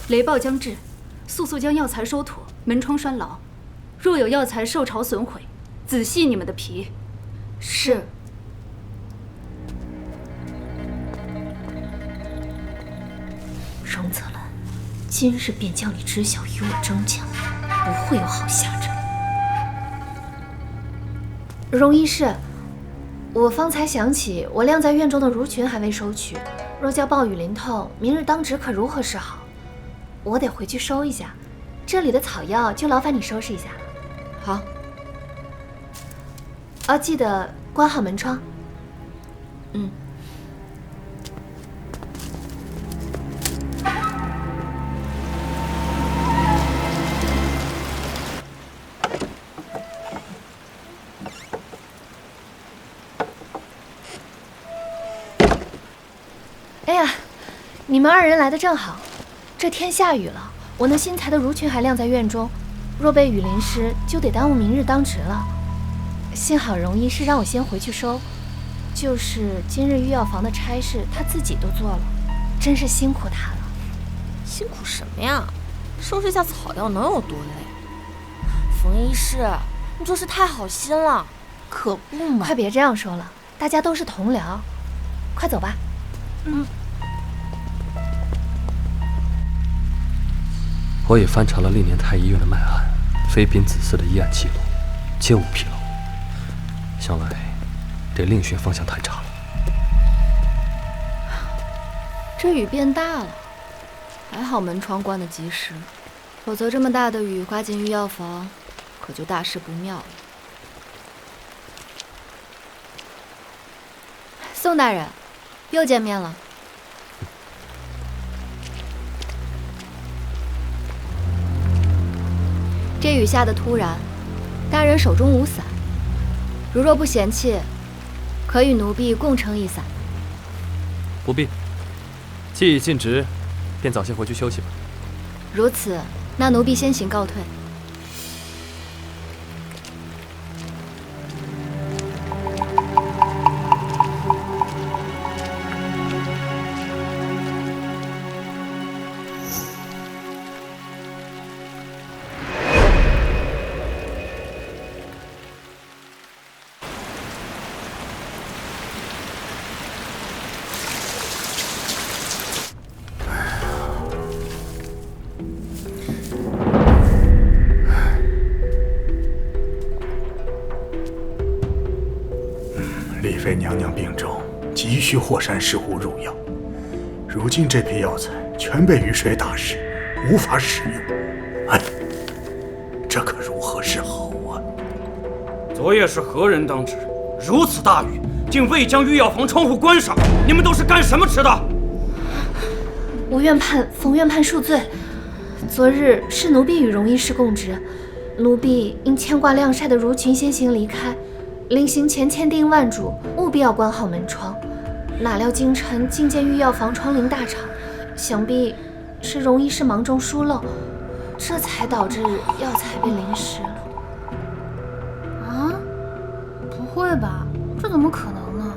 雷暴将至，速将药材收妥，门窗拴牢。若有药材受潮损毁，仔细你们的皮。是。荣泽兰，今日便将你知晓与我争抢，不会有好下场。荣医师，我方才想起，我晾在院中的襦裙还未收取，若叫暴雨淋透，明日当值可如何是好？我得回去收一下，这里的草药就劳烦你收拾一下了。好。记得关好门窗。嗯。哎呀，你们二人来得正好，这天下雨了，我那新裁的襦裙还晾在院中，若被雨淋湿，就得耽误明日当值了。幸好荣医师让我先回去收，就是今日御药房的差事他自己都做了，真是辛苦他了。辛苦什么呀？收拾下草药能有多累？冯医师，你做事太好心了，可不嘛。快别这样说了，大家都是同僚，快走吧。我也翻查了历年太医院的脉案，妃嫔子嗣的医案记录，皆无纰漏。想来得另寻方向探查了。这雨变大了，还好门窗关得及时，否则这么大的雨刮进御药房，可就大事不妙了。宋大人，又见面了。这雨下得突然，大人手中无伞，如若不嫌弃，可与奴婢共撑一伞。不必，既已尽职，便早些回去休息吧。如此，那奴婢先行告退。丽妃娘娘病重，急需霍山石斛入药。如今这批药材全被雨水打湿，无法使用。哎，这可如何是好啊？昨夜是何人当值？如此大雨，竟未将御药房窗户关上，你们都是干什么吃的？吴院判、冯院判恕罪。昨日是奴婢与荣医师共职，奴婢因牵挂晾晒的襦裙先行离开。临行前千叮万嘱，务必要关好门窗。哪料京城竟见御药房窗棂大敞，想必是荣医师忙中疏漏，这才导致药材被淋湿了。啊？不会吧？这怎么可能呢？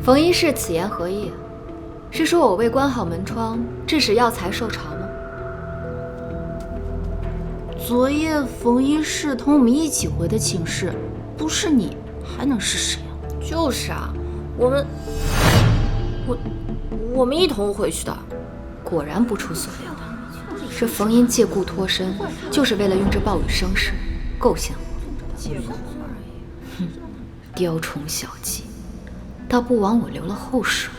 冯医师此言何意？是说我未关好门窗，致使药材受潮吗？昨夜冯医师同我们一起回的寝室，不是你还能是谁啊？就是啊，我们一同回去的。果然不出所料，这冯英借故脱身，就是为了用这暴雨生事，构陷我。哼，雕虫小技，倒不枉我留了后手。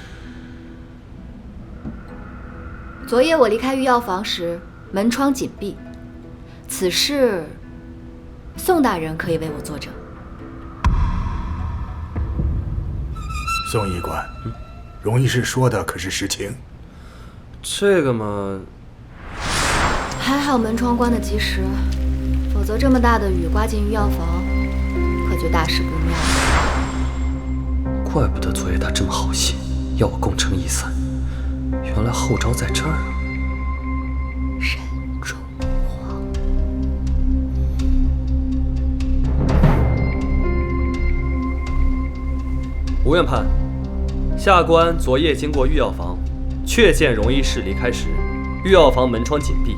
昨夜我离开御药房时，门窗紧闭。此事，宋大人可以为我作证。宋医官，荣医师说的可是实情？这个嘛，还好门窗关得及时，否则这么大的雨刮进御药房，可就大事不妙了。怪不得昨夜他这么好心，要我共撑一伞，原来后招在这儿啊！吴院判，下官昨夜经过御药房，确见荣医师离开时，御药房门窗紧闭，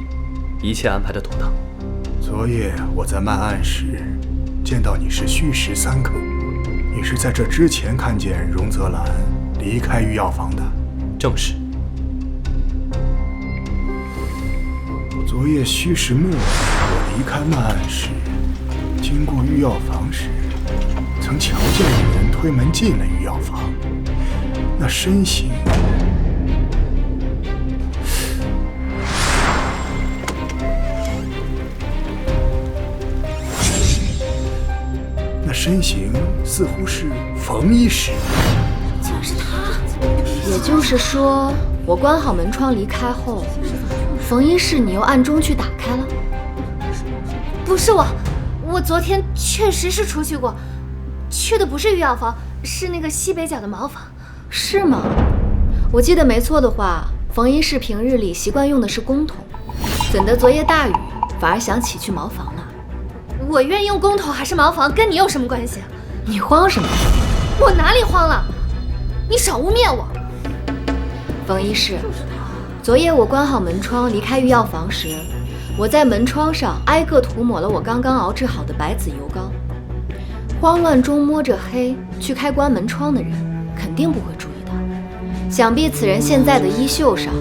一切安排得妥当。昨夜我在漫案时见到你是戌时3刻，你是在这之前看见荣泽兰离开御药房的？正是。昨夜戌时末，我离开漫案时，经过御药房时，曾瞧见有人推门进了御药房，那身形……那身形似乎是冯医师。就是他。也就是说，我关好门窗离开后，冯医师你又暗中去打开了？不是我昨天确实是出去过，去的不是御药房，是那个西北角的茅房。是吗？我记得没错的话，冯医师平日里习惯用的是公桶，怎的昨夜大雨反而想起去茅房呢？我愿意用公桶还是茅房，跟你有什么关系？你慌什么？我哪里慌了？你少污蔑我！冯医师，昨夜我关好门窗离开御药房时，我在门窗上挨个涂抹了我刚刚熬制好的白子油膏。慌乱中摸着黑去开关门窗的人，肯定不会注意到。想必此人现在的衣袖上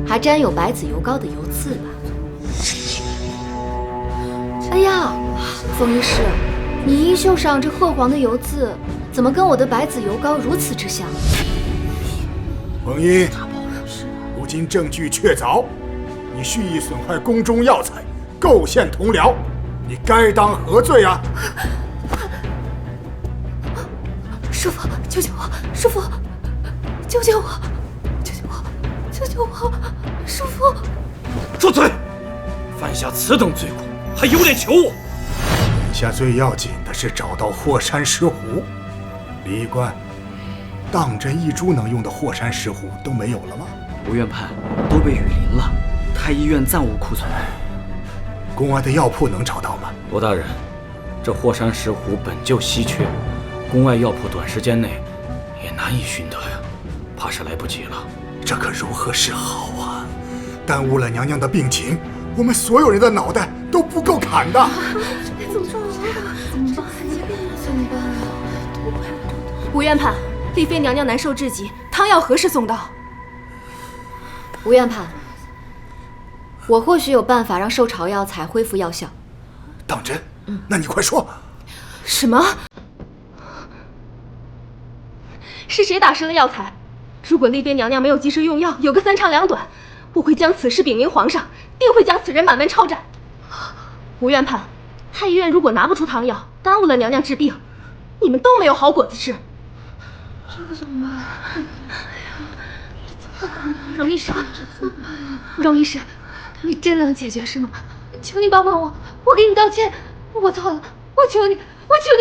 还沾有白子油膏的油渍吧？哎呀，冯医师，你衣袖上这褐黄的油渍，怎么跟我的白子油膏如此之像？冯英，如今证据确凿，你蓄意损坏宫中药材，构陷同僚，你该当何罪啊？师父，救救我！师父，救救我！救救我！救救我！师父，住嘴！犯下此等罪过，还有脸求我？眼下最要紧的是找到霍山石斛。李医官，当真一株能用的霍山石斛都没有了吗？吴院判都被雨淋了，太医院暂无库存。宫外的药铺能找到吗？罗大人，这霍山石斛本就稀缺，宫外药铺短时间内也难以寻得呀，怕是来不及了。这可如何是好啊！耽误了娘娘的病情，我们所有人的脑袋都不够砍的。怎么办啊？吴院判，丽妃娘娘难受至极，汤药何时送到？吴院判，我或许有办法让受潮药材恢复药效。当真？那你快说。什么？是谁打湿了药材？如果丽妃娘娘没有及时用药，有个3长2短，我会将此事禀明皇上，定会将此人满门抄斩。吴院判，太医院如果拿不出汤药，耽误了娘娘治病，你们都没有好果子吃。这怎么办？荣医师，荣医师，你真能解决是吗？求你帮帮我，我给你道歉，我错了，我求你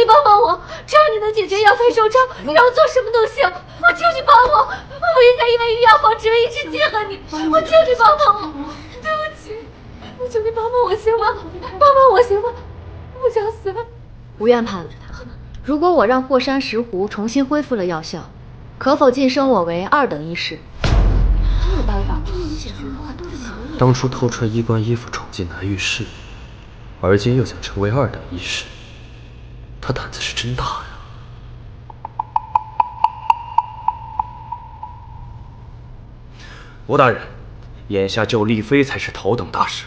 帮帮我，只要你能解决药材收账，你让我做什么都行，我求你帮我，我不应该因为御药房只为一直记恨你，我求你帮帮我，对不起，我求你帮帮我行吗？帮帮我行吗？我想死了。吴院判，如果我让霍山石斛重新恢复了药效，可否晋升我为2等医师？这有办法吗？当初偷穿医官衣服闯进南御室，而今又想成为2等医师，他胆子是真大呀！吴大人，眼下救丽妃才是头等大事。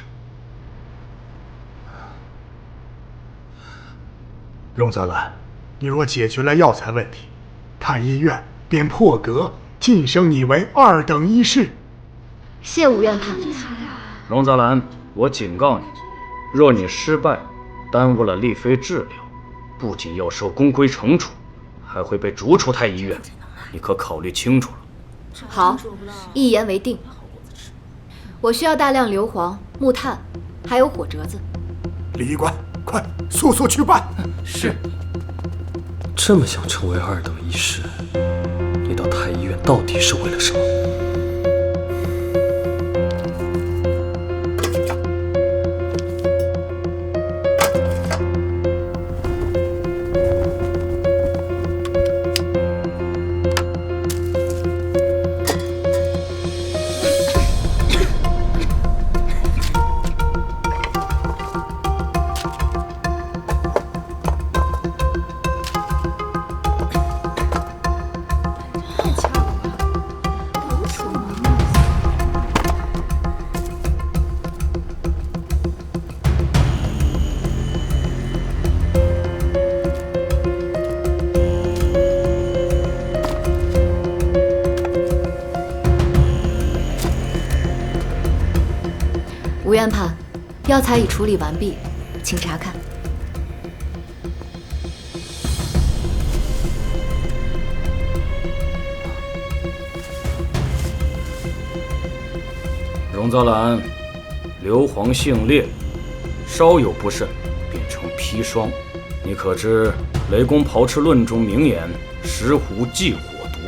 荣泽兰，你若解决了药材问题，太医院便破格晋升你为2等医师。谢吴院判。荣泽兰，我警告你，若你失败，耽误了丽妃治疗，不仅要受宫规惩处，还会被逐出太医院，你可考虑清楚了。好，一言为定。我需要大量硫磺、木炭，还有火折子。李医官，快速速去办。是。这么想成为2等医师，你到太医院到底是为了什么？院判，药材已处理完毕，请查看。荣泽兰，硫磺性烈，稍有不慎便成砒霜。你可知《雷公炮笞论》中名言“石斛忌火毒”？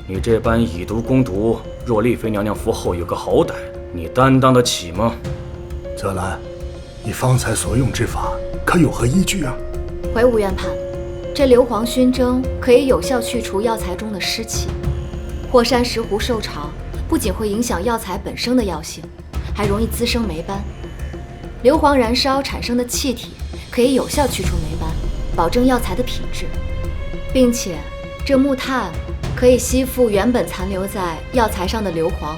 你这般以毒攻毒，若丽妃娘娘服后有个好歹，你担当得起吗？泽兰，你方才所用之法可有何依据啊？回吴院判，这硫磺熏蒸可以有效去除药材中的湿气。火山石斛受潮，不仅会影响药材本身的药性，还容易滋生霉斑。硫磺燃烧产生的气体可以有效去除霉斑，保证药材的品质，并且这木炭可以吸附原本残留在药材上的硫磺，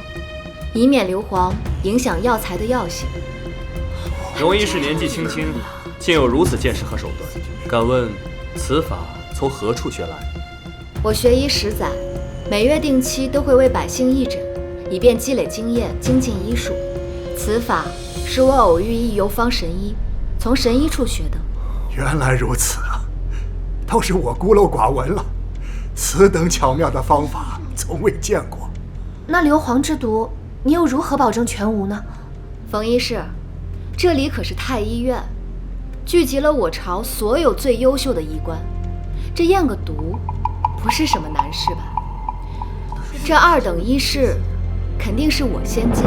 以免硫磺影响药材的药性。荣医师年纪轻轻，竟有如此见识和手段，敢问此法从何处学来？我学医10载，每月定期都会为百姓义诊，以便积累经验，精进医术。此法是我偶遇一游方神医，从神医处学的。原来如此啊，倒是我孤陋寡闻了。此等巧妙的方法从未见过。那硫磺之毒，你又如何保证全无呢？冯医师，这里可是太医院，聚集了我朝所有最优秀的医官，这验个毒不是什么难事吧？这2等医士肯定是我先进。